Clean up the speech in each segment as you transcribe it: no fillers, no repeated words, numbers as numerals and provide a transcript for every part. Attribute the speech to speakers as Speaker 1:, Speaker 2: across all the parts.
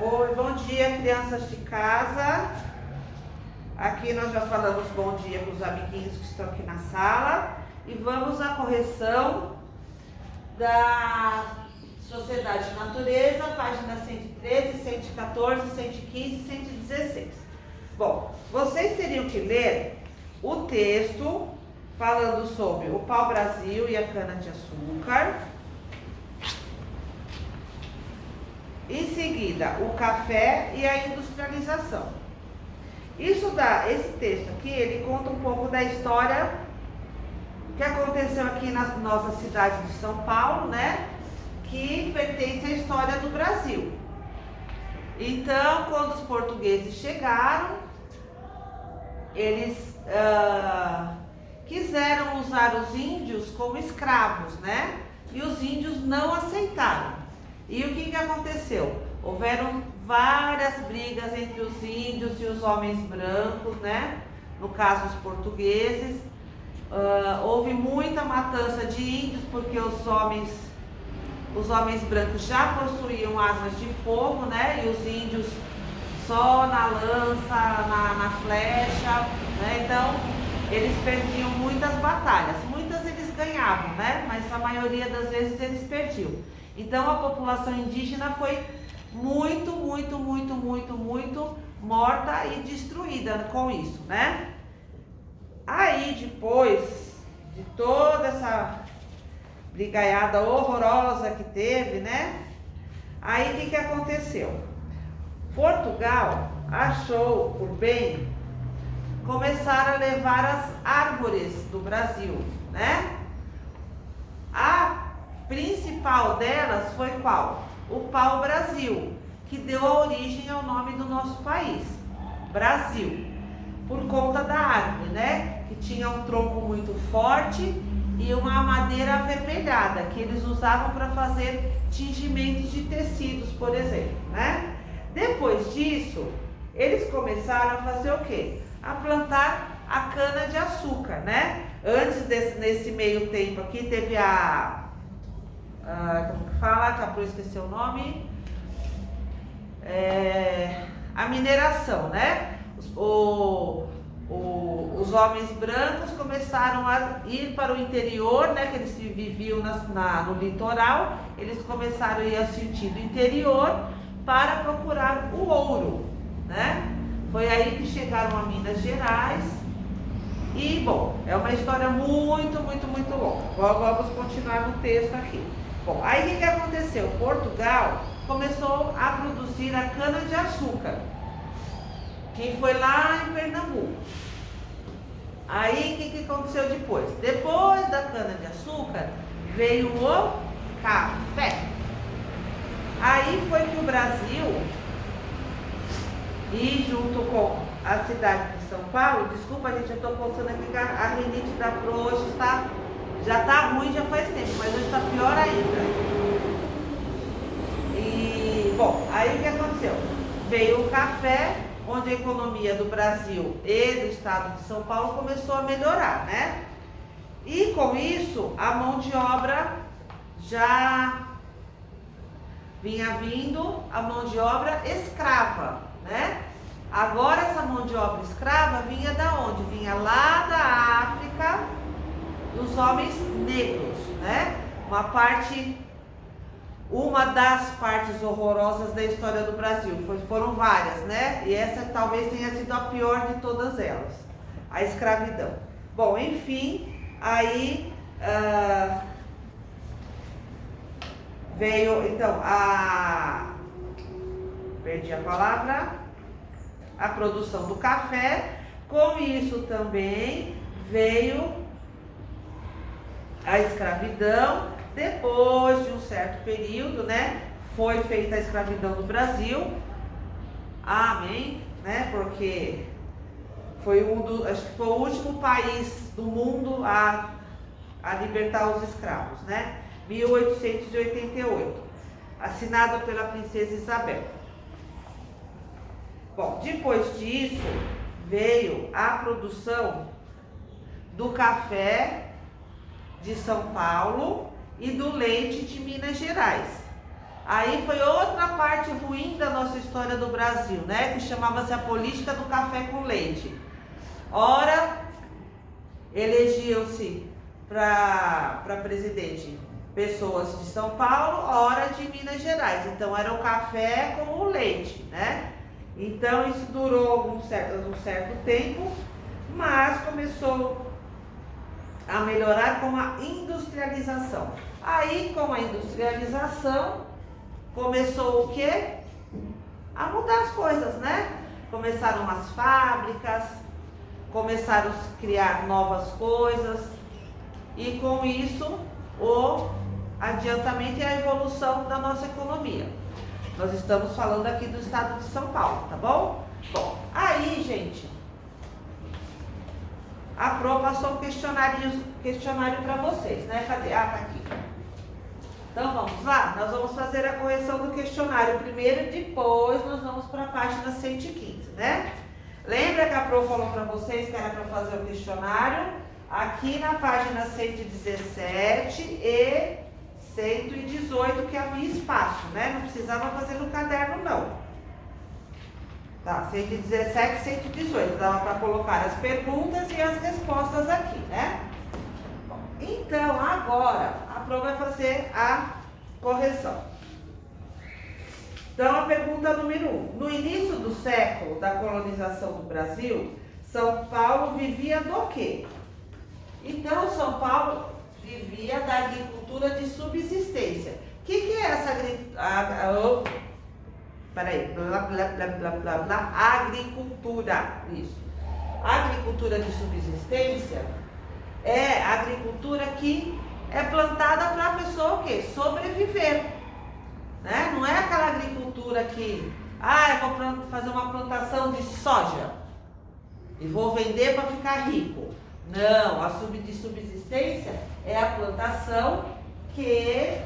Speaker 1: Oi, bom dia, crianças de casa. Aqui nós já falamos bom dia para os amiguinhos que estão aqui na sala e vamos à correção da Sociedade de Natureza, página 113, 114, 115 e 116. Bom, vocês teriam que ler o texto falando sobre o pau-brasil e a cana-de-açúcar. Em seguida, o café e a industrialização. Esse texto aqui, ele conta um pouco da história que aconteceu aqui na nossa cidade de São Paulo, né? Que pertence à história do Brasil. Então, quando os portugueses chegaram, eles quiseram usar os índios como escravos, né? E os índios não aceitaram. E o que aconteceu? Houveram várias brigas entre os índios e os homens brancos, né? No caso, os portugueses. Houve muita matança de índios porque os homens brancos já possuíam armas de fogo, né? E os índios só na lança, na flecha, né? Então, eles perdiam muitas batalhas. Muitas eles ganhavam, né? Mas a maioria das vezes eles perdiam. Então a população indígena foi muito morta e destruída com isso, né? Aí depois de toda essa brigaiada horrorosa que teve, né? Aí o que aconteceu? Portugal achou por bem começar a levar as árvores do Brasil, né? A principal delas foi qual? O pau-brasil, que deu a origem ao nome do nosso país, Brasil, por conta da árvore, né? Que tinha um tronco muito forte e uma madeira avermelhada, que eles usavam para fazer tingimentos de tecidos, por exemplo, né? Depois disso, eles começaram a fazer o quê? A plantar a cana-de-açúcar, né? Nesse meio tempo aqui, teve como que fala? Acabou de esquecer o nome. A mineração, né? Os homens brancos começaram a ir para o interior, né? Que eles viviam no litoral. Eles começaram a ir ao sentido interior para procurar o ouro, né? Foi aí que chegaram a Minas Gerais. E, bom, é uma história muito longa. Vamos continuar no texto aqui. Bom, aí o que aconteceu? Portugal começou a produzir a cana-de-açúcar, que foi lá em Pernambuco. Aí o que aconteceu depois? Depois da cana-de-açúcar veio o café. Aí foi que o Brasil, e junto com a cidade de São Paulo, desculpa gente, eu estou contando aqui que a rinite da Pro hoje já está ruim, já faz tempo, mas hoje está pior ainda. E, bom, aí o que aconteceu? Veio o café, onde a economia do Brasil e do estado de São Paulo começou a melhorar, né? E com isso, a mão de obra já vinha vindo, a mão de obra escrava, né? Agora essa mão de obra escrava vinha da onde? Vinha lá da África, dos homens negros, né? Uma das partes horrorosas da história do Brasil, foram várias, né? E essa talvez tenha sido a pior de todas elas, a escravidão. Bom, enfim, aí veio, então, perdi a palavra, a produção do café. Com isso também veio a escravidão. Depois de um certo período, né, foi feita a escravidão no Brasil. Amém, né? Porque acho que foi o último país do mundo a libertar os escravos, né? 1888, assinado pela princesa Isabel. Bom, depois disso veio a produção do café de São Paulo e do leite de Minas Gerais. Aí foi outra parte ruim da nossa história do Brasil, né? Que chamava-se a política do café com leite. Ora, elegiam-se para presidente pessoas de São Paulo, ora de Minas Gerais. Então era o café com o leite, né? Então isso durou um certo tempo, mas começou a melhorar com a industrialização. Aí com a industrialização começou o quê? A mudar as coisas, né? Começaram as fábricas, começaram a criar novas coisas e com isso o adiantamento e a evolução da nossa economia. Nós estamos falando aqui do estado de São Paulo, tá bom? Bom, aí, gente, a Pro passou um questionário para vocês, né? Cadê? Ah, tá aqui. Então vamos lá? Nós vamos fazer a correção do questionário primeiro e depois nós vamos para a página 115, né? Lembra que a Pro falou para vocês que era para fazer o questionário aqui na página 117 e 118, que havia espaço, né? Não precisava fazer no caderno, não. Tá, 117 e 118. Dava para colocar as perguntas e as respostas aqui, né? Bom, então, agora, a Pro vai fazer a correção. Então, a pergunta número 1. No início do século da colonização do Brasil, São Paulo vivia do quê? Então, São Paulo vivia da agricultura de subsistência. O que é essa agricultura? Agricultura, isso. Agricultura de subsistência é a agricultura que é plantada para a pessoa o quê? Sobreviver. Né? Não é aquela agricultura que, eu vou fazer uma plantação de soja e vou vender para ficar rico. Não, a de subsistência é a plantação que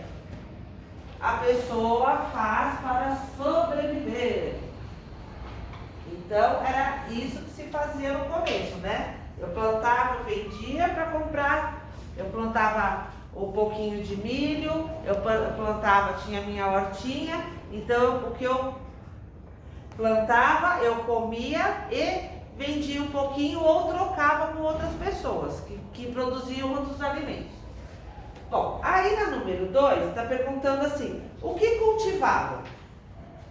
Speaker 1: a pessoa faz para sobreviver. Então, era isso que se fazia no começo, né? Eu plantava, vendia para comprar, eu plantava um pouquinho de milho, eu plantava, tinha minha hortinha, então o que eu plantava, eu comia e vendia um pouquinho ou trocava com outras pessoas que produziam outros alimentos. Bom, aí na número 2 está perguntando assim, o que cultivavam?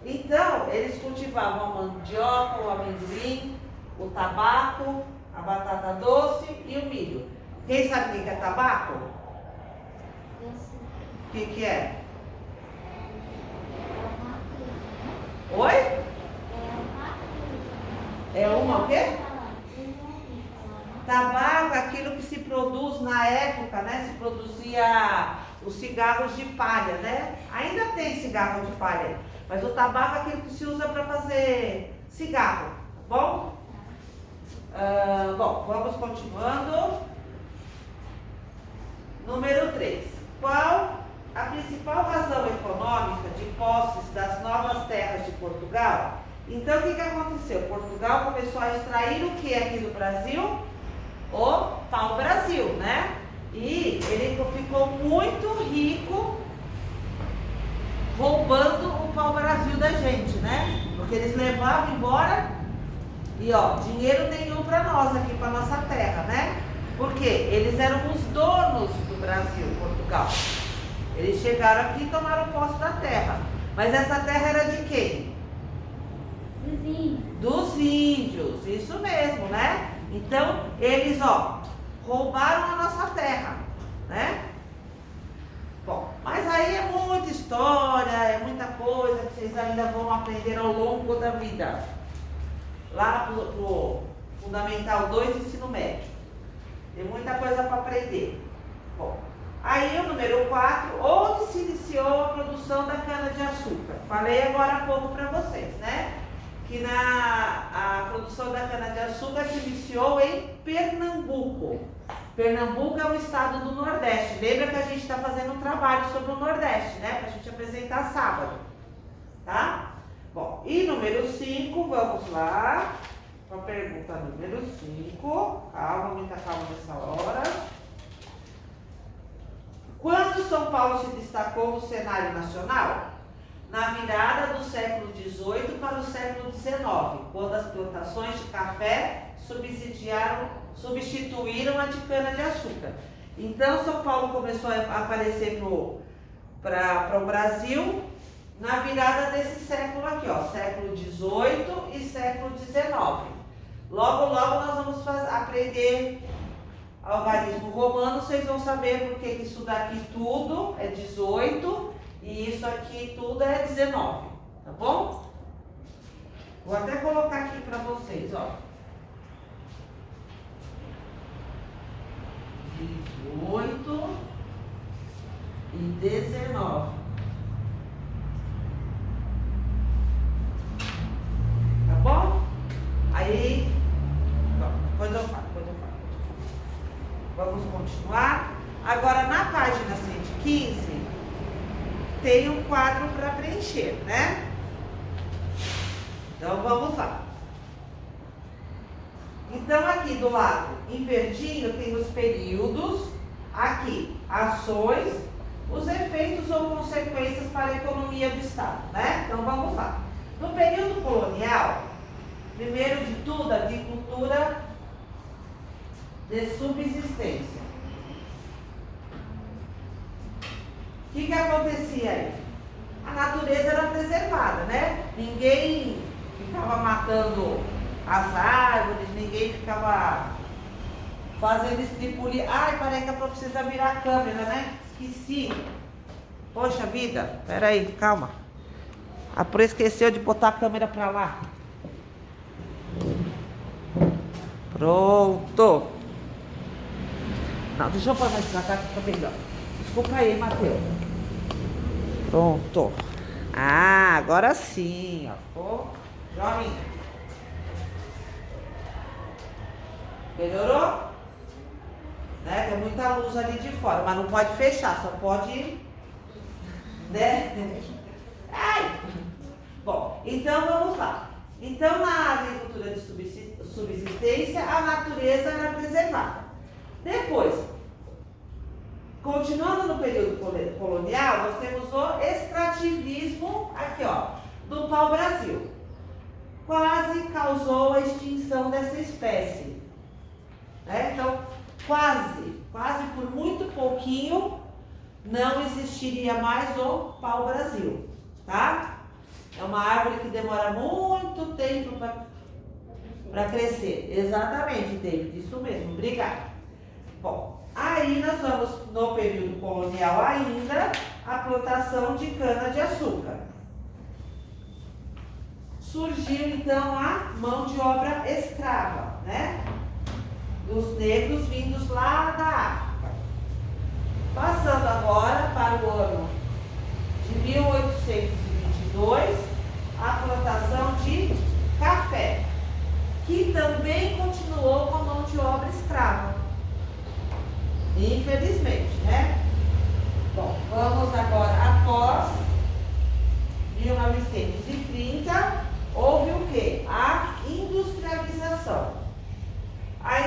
Speaker 1: Então, eles cultivavam a mandioca, o amendoim, o tabaco, a batata doce e o milho. Quem sabe o que é tabaco?
Speaker 2: Eu sei.
Speaker 1: O que é?
Speaker 2: É uma
Speaker 1: Oi?
Speaker 2: É uma
Speaker 1: É uma o quê? Tabaco, aquilo que se produz na época, né? Se produzia os cigarros de palha, né? Ainda tem cigarro de palha, mas o tabaco é aquilo que se usa para fazer cigarro, tá bom? Bom, vamos continuando. Número 3. Qual a principal razão econômica de posses das novas terras de Portugal? Então, o que aconteceu? Portugal começou a extrair o que aqui do Brasil? O pau-brasil, né? E ele ficou muito rico roubando o pau-brasil da gente, né? Porque eles levavam embora e, dinheiro nenhum para nós aqui, para nossa terra, né? Porque eles eram os donos do Brasil, Portugal. Eles chegaram aqui e tomaram posse da terra. Mas essa terra era de quem?
Speaker 2: Dos índios.
Speaker 1: Dos índios, isso mesmo, né? Então, eles, roubaram a nossa terra, né? Bom, mas aí é muita história, é muita coisa que vocês ainda vão aprender ao longo da vida. Lá pro Fundamental 2, ensino médio. Tem muita coisa para aprender. Bom, aí o número 4, onde se iniciou a produção da cana-de-açúcar? Falei agora há pouco para vocês, né? Que a produção da cana-de-açúcar se iniciou em Pernambuco. Pernambuco é um estado do Nordeste. Lembra que a gente está fazendo um trabalho sobre o Nordeste, né? Para a gente apresentar sábado. Tá? Bom, e número 5, vamos lá. Para a pergunta número 5. Calma, muita calma nessa hora. Quando São Paulo se destacou no cenário nacional? na virada do século XVIII para o século XIX, quando as plantações de café substituíram a de cana-de-açúcar. Então, São Paulo começou a aparecer para o Brasil na virada desse século aqui, ó, século XVIII e século XIX. Logo, logo nós vamos aprender algarismo romano, vocês vão saber porque que isso daqui tudo é 18 e isso aqui tudo é 19, tá bom? Vou até colocar aqui para vocês, ó. 18 e 19. Tá bom? Aí, depois eu falo. Vamos continuar. Agora, na página 115, tem um quadro para preencher, né? Então, vamos lá. Então, aqui do lado, em verdinho, tem os períodos. Aqui, ações, os efeitos ou consequências para a economia do Estado, né? Então, vamos lá. No período colonial, primeiro de tudo, a agricultura de subsistência. O que acontecia aí? A natureza era preservada, né? Ninguém ficava matando as árvores, ninguém ficava fazendo estripulia. Ai, peraí que eu preciso virar a câmera, né? Esqueci. Poxa vida, peraí, calma. A Pro esqueceu de botar a câmera pra lá. Pronto. Não, deixa eu pôr mais pra cá que fica melhor. Desculpa aí, Matheus. Pronto. Ah, agora sim, ó. Ficou jovem. Melhorou? Né? Tem muita luz ali de fora, mas não pode fechar, só pode... Né? Ai. Bom, então vamos lá. Então, na agricultura de subsistência, a natureza era preservada. Depois, continuando no período colonial, nós temos o extrativismo, aqui ó, do pau-brasil. Quase causou a extinção dessa espécie. Né? Então, quase por muito pouquinho, não existiria mais o pau-brasil, tá? É uma árvore que demora muito tempo para crescer. Exatamente, David, isso mesmo, obrigada. Bom, aí nós vamos no período colonial ainda, a plantação de cana-de-açúcar. Surgiu então a mão de obra escrava, né? Dos negros vindos lá da África. Passando agora para o ano de 1822, a plantação de café, que também continuou com a mão de obra escrava. Infelizmente, né? Bom, vamos agora após 1930, houve o quê? A industrialização.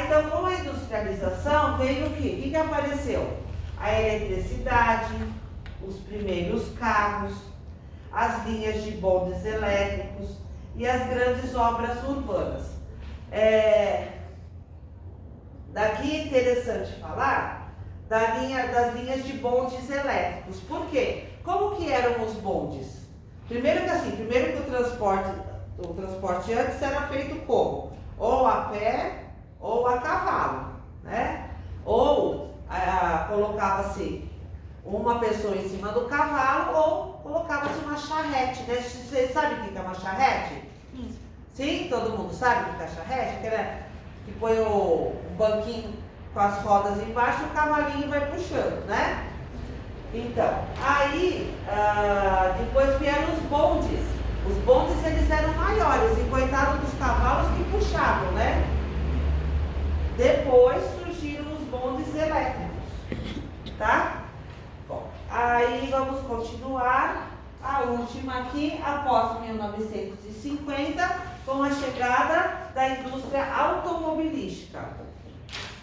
Speaker 1: Então, com a industrialização, veio o quê? O que apareceu? A eletricidade, os primeiros carros, as linhas de bondes elétricos e as grandes obras urbanas. Daqui é interessante falar das linhas de bondes elétricos. Por quê? Como que eram os bondes? Primeiro que o transporte antes era feito como? Ou a pé ou a cavalo, né? Ou colocava-se uma pessoa em cima do cavalo ou colocava-se uma charrete, né? Vocês sabem o que é uma charrete? Sim, todo mundo sabe o que é charrete? Que põe o banquinho com as rodas embaixo e o cavalinho vai puxando, né? Então, aí depois vieram os bondes. Os bondes eles eram maiores e coitado dos cavalos que puxavam, né? Depois surgiram os bondes elétricos, tá? Bom, aí vamos continuar. A última aqui, após 1950, com a chegada da indústria automobilística.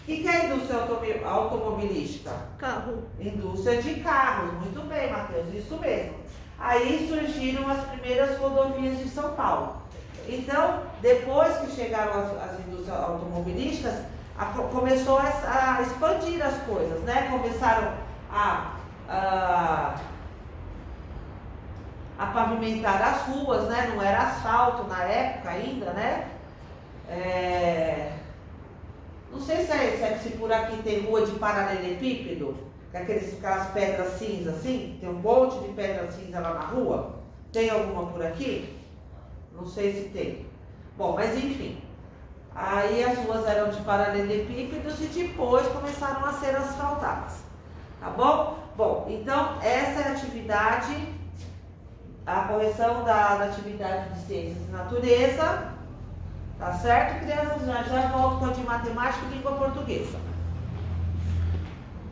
Speaker 1: O que é a indústria automobilística?
Speaker 2: Carro.
Speaker 1: Indústria de carros. Muito bem, Matheus, isso mesmo. aí surgiram as primeiras rodovias de São Paulo. Então, depois que chegaram as indústrias automobilísticas, começou a expandir as coisas, né? Começaram a pavimentar as ruas, né? Não era asfalto na época ainda, né? Não sei se por aqui tem rua de paralelepípedo, com aquelas pedras cinza assim, tem um monte de pedra cinza lá na rua. Tem alguma por aqui? Não sei se tem. Bom, mas enfim. Aí as ruas eram de paralelepípedos e depois começaram a ser asfaltadas. Tá bom? Bom, então essa é a atividade, a correção da atividade de ciências e natureza. Tá certo, crianças? Já volto com a de matemática e língua portuguesa.